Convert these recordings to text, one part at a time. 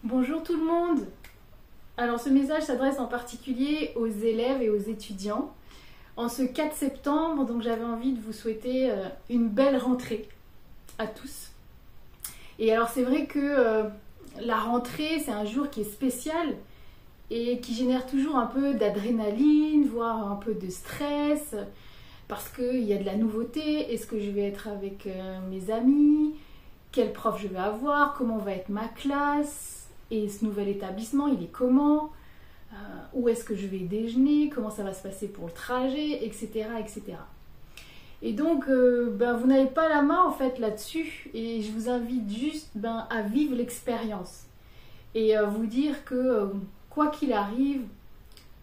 Bonjour tout le monde. Alors ce message s'adresse en particulier aux élèves et aux étudiants. En ce 4 septembre, donc j'avais envie de vous souhaiter une belle rentrée à tous. Et alors c'est vrai que la rentrée, c'est un jour qui est spécial et qui génère toujours un peu d'adrénaline, voire un peu de stress, parce qu'il y a de la nouveauté. Est-ce que je vais être avec mes amis? Quel prof je vais avoir? Comment va être ma classe? Et ce nouvel établissement, il est comment? Où est-ce que je vais déjeuner? Comment ça va se passer pour le trajet? Etc. etc. Et donc, vous n'avez pas la main en fait là-dessus. Et je vous invite juste à vivre l'expérience. Et vous dire que quoi qu'il arrive,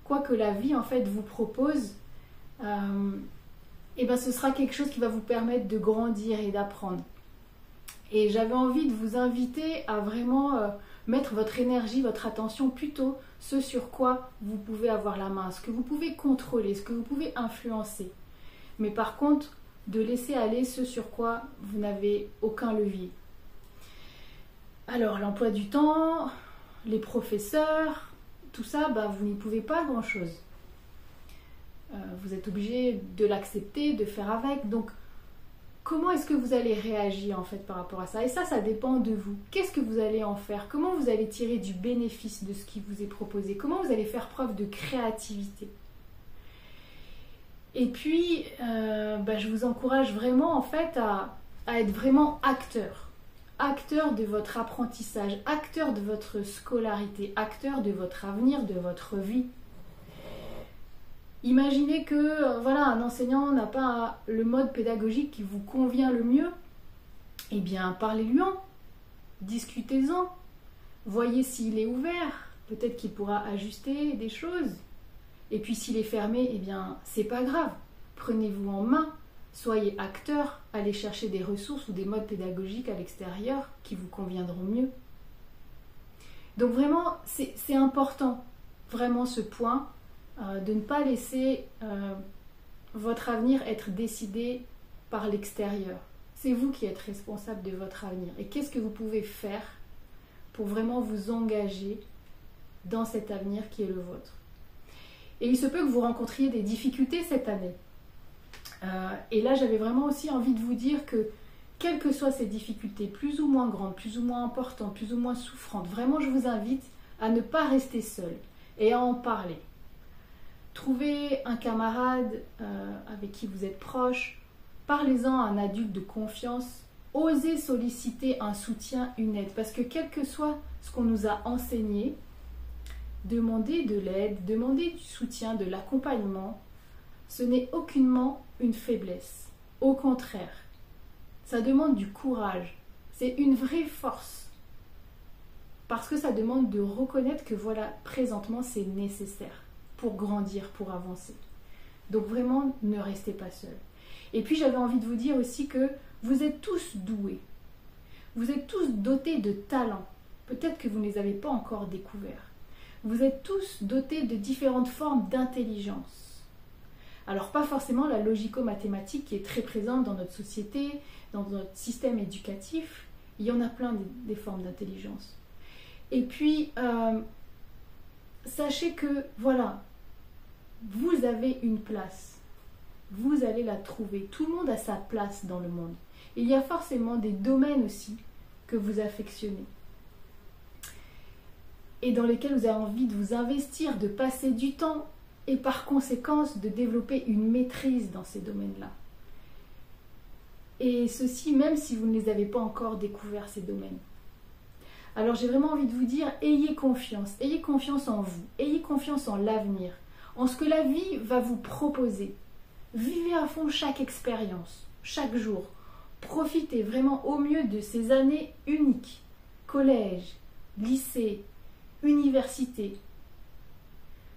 quoi que la vie en fait vous propose, ce sera quelque chose qui va vous permettre de grandir et d'apprendre. Et j'avais envie de vous inviter à vraiment mettre votre énergie, votre attention plutôt ce sur quoi vous pouvez avoir la main, ce que vous pouvez contrôler, ce que vous pouvez influencer. Mais par contre, de laisser aller ce sur quoi vous n'avez aucun levier. Alors, l'emploi du temps, les professeurs, tout ça, vous n'y pouvez pas grand-chose. Vous êtes obligé de l'accepter, de faire avec. Donc, comment est-ce que vous allez réagir en fait par rapport à ça? Et ça dépend de vous. Qu'est-ce que vous allez en faire? Comment vous allez tirer du bénéfice de ce qui vous est proposé? Comment vous allez faire preuve de créativité? Et puis, je vous encourage vraiment en fait à être vraiment acteur. Acteur de votre apprentissage, acteur de votre scolarité, acteur de votre avenir, de votre vie. Imaginez que un enseignant n'a pas le mode pédagogique qui vous convient le mieux. Eh bien, parlez-lui-en, discutez-en, voyez s'il est ouvert, peut-être qu'il pourra ajuster des choses. Et puis s'il est fermé, eh bien, c'est pas grave. Prenez-vous en main, soyez acteur, allez chercher des ressources ou des modes pédagogiques à l'extérieur qui vous conviendront mieux. Donc vraiment, c'est important, vraiment ce point, de ne pas laisser votre avenir être décidé par l'extérieur. C'est vous qui êtes responsable de votre avenir. Et qu'est-ce que vous pouvez faire pour vraiment vous engager dans cet avenir qui est le vôtre? Et il se peut que vous rencontriez des difficultés cette année. Et là, j'avais vraiment aussi envie de vous dire que, quelles que soient ces difficultés, plus ou moins grandes, plus ou moins importantes, plus ou moins souffrantes, vraiment, je vous invite à ne pas rester seul et à en parler. Trouvez un camarade avec qui vous êtes proche, parlez-en à un adulte de confiance, osez solliciter un soutien, une aide, parce que quel que soit ce qu'on nous a enseigné, demander de l'aide, demander du soutien, de l'accompagnement, ce n'est aucunement une faiblesse. Au contraire, ça demande du courage, c'est une vraie force, parce que ça demande de reconnaître que présentement c'est nécessaire pour grandir, pour avancer. Donc vraiment, ne restez pas seul. Et puis j'avais envie de vous dire aussi que vous êtes tous doués. Vous êtes tous dotés de talents. Peut-être que vous ne les avez pas encore découverts. Vous êtes tous dotés de différentes formes d'intelligence. Alors pas forcément la logico-mathématique qui est très présente dans notre société, dans notre système éducatif. Il y en a plein des formes d'intelligence. Et puis, sachez que, vous avez une place. Vous allez la trouver. Tout le monde a sa place dans le monde. Il y a forcément des domaines aussi que vous affectionnez. Et dans lesquels vous avez envie de vous investir, de passer du temps et par conséquence de développer une maîtrise dans ces domaines-là. Et ceci même si vous ne les avez pas encore découverts, ces domaines. Alors j'ai vraiment envie de vous dire, ayez confiance en vous, ayez confiance en l'avenir, en ce que la vie va vous proposer. Vivez à fond chaque expérience, chaque jour. Profitez vraiment au mieux de ces années uniques, collège, lycée, université.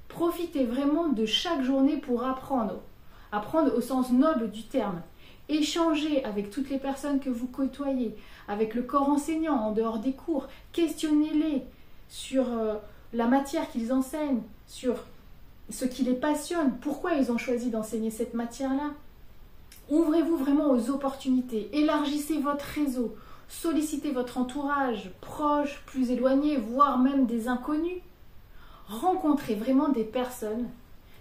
Profitez vraiment de chaque journée pour apprendre au sens noble du terme. Échangez avec toutes les personnes que vous côtoyez, avec le corps enseignant en dehors des cours. Questionnez-les sur la matière qu'ils enseignent, sur ce qui les passionne, pourquoi ils ont choisi d'enseigner cette matière-là. Ouvrez-vous vraiment aux opportunités, élargissez votre réseau, Sollicitez votre entourage, proche, plus éloigné, voire même des inconnus. Rencontrez vraiment des personnes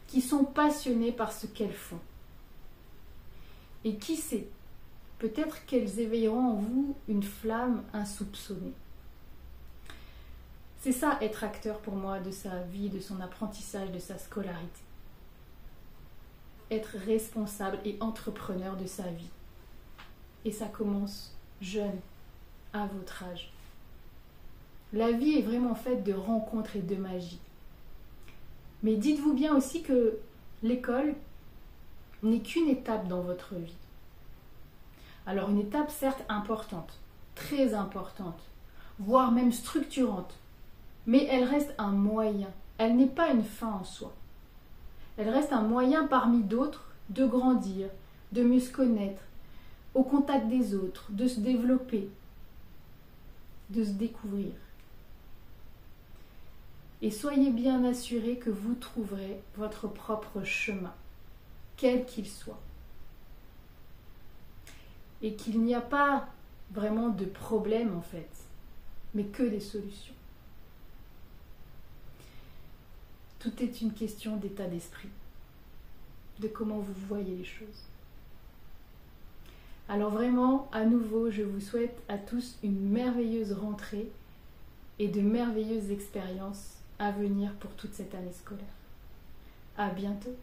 qui sont passionnées par ce qu'elles font. Et qui sait, peut-être qu'elles éveilleront en vous une flamme insoupçonnée. C'est ça, être acteur pour moi de sa vie, de son apprentissage, de sa scolarité. Être responsable et entrepreneur de sa vie. Et ça commence jeune, à votre âge. La vie est vraiment faite de rencontres et de magie. Mais dites-vous bien aussi que l'école n'est qu'une étape dans votre vie. Alors une étape certes importante, très importante, voire même structurante, mais elle reste un moyen, elle n'est pas une fin en soi. Elle reste un moyen parmi d'autres de grandir, de mieux se connaître, au contact des autres, de se développer, de se découvrir. Et soyez bien assurés que vous trouverez votre propre chemin, quel qu'il soit. Et qu'il n'y a pas vraiment de problème en fait, mais que des solutions. Tout est une question d'état d'esprit, de comment vous voyez les choses. Alors vraiment, à nouveau, je vous souhaite à tous une merveilleuse rentrée et de merveilleuses expériences à venir pour toute cette année scolaire. À bientôt.